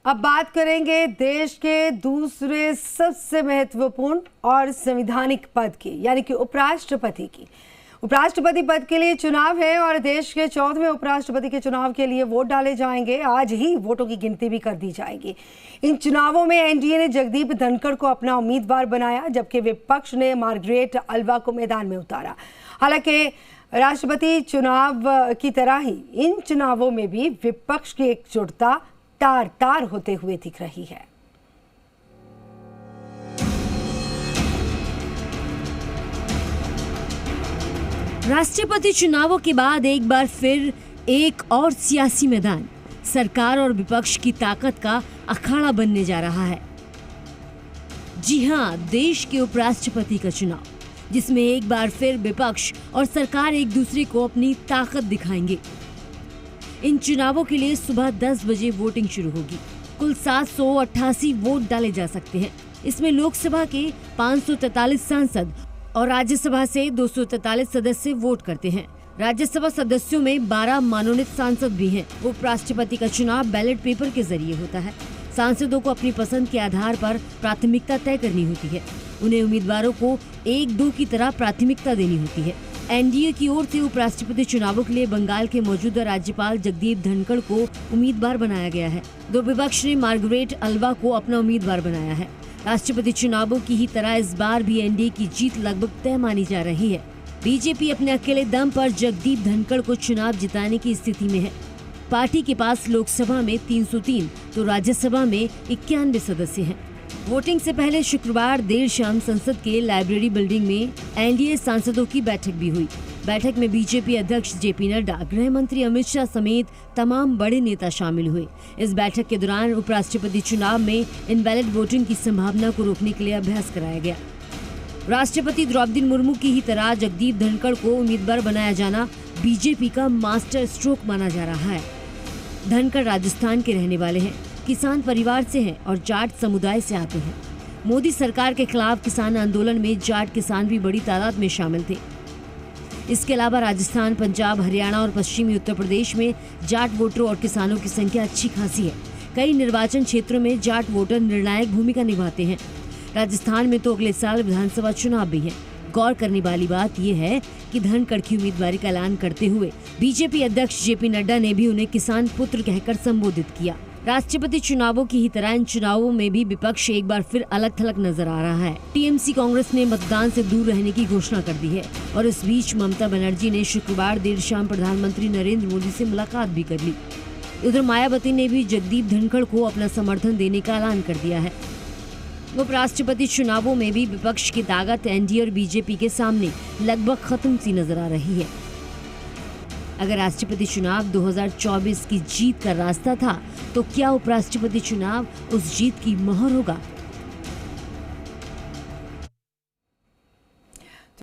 अब बात करेंगे देश के दूसरे सबसे महत्वपूर्ण और संवैधानिक पद की, यानी कि उपराष्ट्रपति की। उपराष्ट्रपति पद के लिए चुनाव है और देश के 14वें उपराष्ट्रपति के चुनाव के लिए वोट डाले जाएंगे। आज ही वोटों की गिनती भी कर दी जाएगी। इन चुनावों में एनडीए ने जगदीप धनखड़ को अपना उम्मीदवार बनाया, जबकि विपक्ष ने मार्गरेट अल्वा को मैदान में उतारा। हालांकि राष्ट्रपति चुनाव की तरह ही इन चुनावों में भी विपक्ष की एकजुटता तार तार होते हुए दिख रही है। राष्ट्रपति चुनावों के बाद एक बार फिर एक और सियासी मैदान सरकार और विपक्ष की ताकत का अखाड़ा बनने जा रहा है। जी हां, देश के उपराष्ट्रपति का चुनाव, जिसमें एक बार फिर विपक्ष और सरकार एक दूसरे को अपनी ताकत दिखाएंगे। इन चुनावों के लिए सुबह 10 बजे वोटिंग शुरू होगी। कुल 788 वोट डाले जा सकते हैं। इसमें लोकसभा के 543 सांसद और राज्यसभा से 243 सदस्य वोट करते हैं। राज्यसभा सदस्यों में 12 मनोनीत सांसद भी हैं। उपराष्ट्रपति का चुनाव बैलेट पेपर के जरिए होता है। सांसदों को अपनी पसंद के आधार पर प्राथमिकता तय करनी होती है। उन्हें उम्मीदवारों को 1-2 की तरह प्राथमिकता देनी होती है। एनडीए की ओर से उपराष्ट्रपति चुनावों के लिए बंगाल के मौजूदा राज्यपाल जगदीप धनखड़ को उम्मीदवार बनाया गया है। दो विपक्ष ने मार्गरेट अल्वा को अपना उम्मीदवार बनाया है। राष्ट्रपति चुनावों की ही तरह इस बार भी एनडीए की जीत लगभग तय मानी जा रही है। बीजेपी अपने अकेले दम पर जगदीप धनखड़ को चुनाव जिताने की स्थिति में है। पार्टी के पास लोकसभा में 303 तो राज्यसभा में 91 सदस्य हैं। वोटिंग से पहले शुक्रवार देर शाम संसद के लाइब्रेरी बिल्डिंग में एनडीए सांसदों की बैठक भी हुई। बैठक में बीजेपी अध्यक्ष जेपी नड्डा, गृह मंत्री अमित शाह समेत तमाम बड़े नेता शामिल हुए। इस बैठक के दौरान उपराष्ट्रपति चुनाव में इनवैलिड वोटिंग की संभावना को रोकने के लिए अभ्यास कराया गया। राष्ट्रपति द्रौपदी मुर्मू की ही तरह जगदीप धनखड़ को उम्मीदवार बनाया जाना बीजेपी का मास्टर स्ट्रोक माना जा रहा है। धनखड़ राजस्थान के रहने वाले हैं, किसान परिवार से हैं और जाट समुदाय से आते हैं। मोदी सरकार के खिलाफ किसान आंदोलन में जाट किसान भी बड़ी तादाद में शामिल थे। इसके अलावा राजस्थान, पंजाब, हरियाणा और पश्चिमी उत्तर प्रदेश में जाट वोटरों और किसानों की संख्या अच्छी खासी है। कई निर्वाचन क्षेत्रों में जाट वोटर निर्णायक भूमिका निभाते हैं। राजस्थान में तो अगले साल विधानसभा चुनाव भी है। गौर करने वाली बात यह है कि धनखड़ की उम्मीदवारी का ऐलान करते हुए बीजेपी अध्यक्ष जेपी नड्डा ने भी उन्हें किसान पुत्र कहकर संबोधित किया। राष्ट्रपति चुनावों की ही तरह इन चुनावों में भी विपक्ष एक बार फिर अलग थलग नजर आ रहा है। टीएमसी कांग्रेस ने मतदान से दूर रहने की घोषणा कर दी है और इस बीच ममता बनर्जी ने शुक्रवार देर शाम प्रधानमंत्री नरेंद्र मोदी से मुलाकात भी कर ली। उधर मायावती ने भी जगदीप धनखड़ को अपना समर्थन देने का ऐलान कर दिया है। उपराष्ट्रपति चुनावों में भी विपक्ष की ताकत एनडीए और बीजेपी के सामने लगभग खत्म सी नजर आ रही है। अगर राष्ट्रपति चुनाव 2024 की जीत का रास्ता था, तो क्या उपराष्ट्रपति चुनाव उस जीत की मोहर होगा?